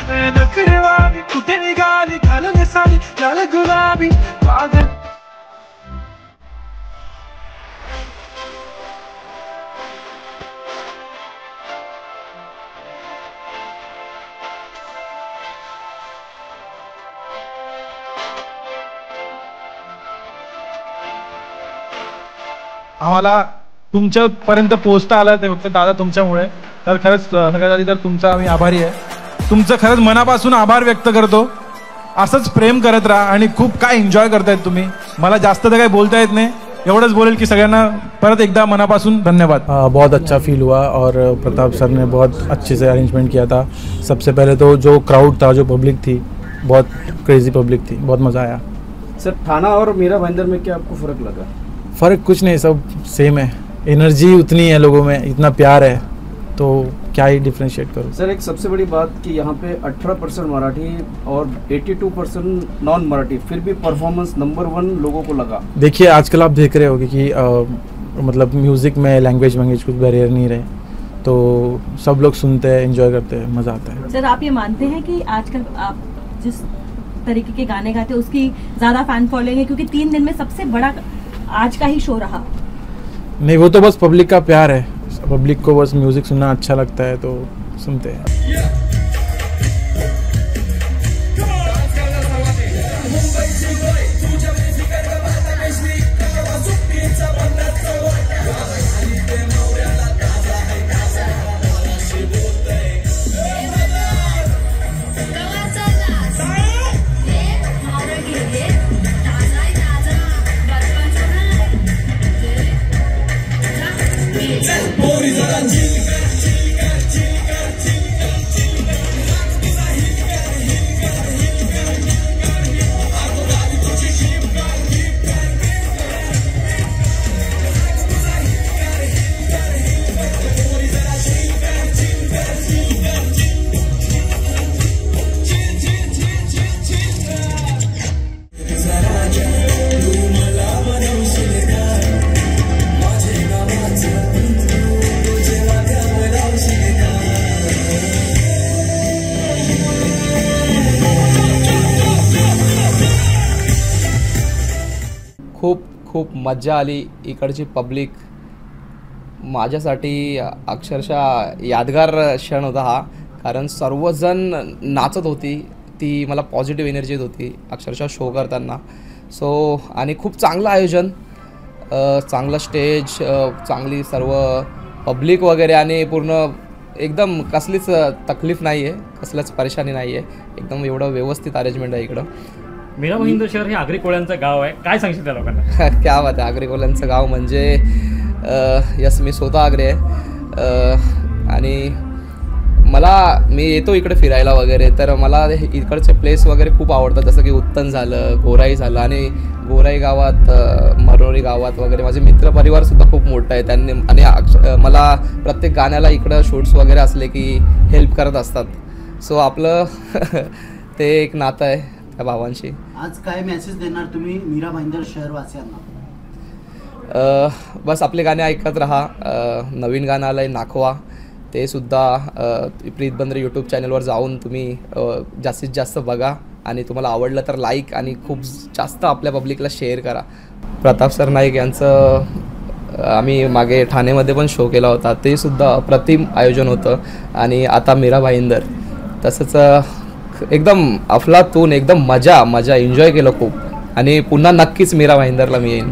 नखरेवाली कुठे निघाली घालून साडी लाल गुलाबी वादळ. आम्हाला तुमच्यापर्यंत पोहोचता आलं ते फक्त दादा तुमच्यामुळे. तर खरंच सगळ्यात आधी तर तुमचा आम्ही आभारी आहे. तुमचं खरंच मनापासून आभार व्यक्त करतो. असंच प्रेम करत राहा आणि खूप काय एन्जॉय करतायत तुम्ही. मला जास्त तर काही बोलता येत नाही, एवढंच बोलेल की सगळ्यांना परत एकदा मनापासून धन्यवाद. बहुत अच्छा फील हुआ और प्रताप सर ने बहुत अच्छे से अरेंजमेंट किया था. सबसे पहले तो जो क्राउड था, जो पब्लिक थी, बहुत क्रेजी पब्लिक थी, बहुत मज़ा आया. सर ठाना और मीरा भाईंदर में क्या आपको फ़र्क लगा? फ़र्क कुछ नहीं, सब सेम है. एनर्जी उतनी है लोगों में, इतना प्यार है, तो क्या ही डिफ्रेंशिएट करूँ. सर एक सबसे बड़ी बात कि यहाँ पे 18% मराठी और 82% नॉन मराठी, फिर भी परफॉर्मेंस नंबर 1 लोगों को लगा. देखिए आजकल आप देख रहे होगे कि मतलब म्यूज़िक में लैंग्वेज कुछ बैरियर नहीं रहे, तो सब लोग सुनते हैं, एंजॉय करते हैं, मज़ा आता है. सर आप ये मानते हैं कि आजकल आप जिस तरीके के गाने गाते हैं उसकी ज़्यादा फैन फॉलोइंग है, क्योंकि 3 दिन में सबसे बड़ा आज का ही शो रहा? नहीं, वो तो बस पब्लिक का प्यार है. पब्लिक को बस म्यूज़िक सुनना अच्छा लगता है तो सुनते हैं. खूप मज्जा आली. इकडची पब्लिक माझ्यासाठी अक्षरशः यादगार क्षण होता हा, कारण सर्वजण नाचत होती. ती मला पॉझिटिव्ह एनर्जी येत होती अक्षरशः शो करताना. सो आणि खूप चांगलं आयोजन, चांगलं स्टेज, चांगली सर्व पब्लिक वगैरे, आणि पूर्ण एकदम कसलीच तकलीफ नाही आहे, कसल्याच परेशानी नाही आहे. एकदम एवढं व्यवस्थित अरेंजमेंट आहे इकडं. मीरा भाईंदर शहर हे आगरी कोळ्यांचं गाव आहे, काय सांगशील त्या लोकांना? क्या बात आहे. आगरी कोळ्यांचं गाव म्हणजे यस, मी स्वतः आगरी आहे. आणि मी येतो इकडे फिरायला वगैरे, तर मला इकडचे प्लेस वगैरे खूप आवडतात. जसं की उत्तन झालं, गोराई झालं, आणि गोराई गावात, मरोरी गावात वगैरे माझे मित्रपरिवारसुद्धा खूप मोठं आहे. त्यांनी आणि मला प्रत्येक गाण्याला इकडं शूट्स वगैरे असले की हेल्प करत असतात. सो आपलं ते एक नातं आहे त्या भावांशी. आज काय मेसेज देणार तुम्ही मीरा भाईंदर शहरवासियांना? बस आपले गाणे ऐकत राहा. नवीन गाणं आलं आहे नाखवा, ते सुद्धा प्रीत बंद्रे यूट्यूब चॅनलवर जाऊन तुम्ही जास्तीत जास्त बघा, आणि तुम्हाला आवडलं तर लाईक आणि खूप जास्त आपल्या पब्लिकला शेअर करा. प्रताप सर नाईक यांचं आम्ही मागे ठाणेमध्ये पण शो केला होता, ते सुद्धा अप्रतिम आयोजन होतं. आणि आता मीरा भाईंदर तसंच एकदम अफलातून, एकदम मजा एन्जॉय केलं खूप. आणि पुन्हा नक्कीच मीरा भाईंदरला मी येईन.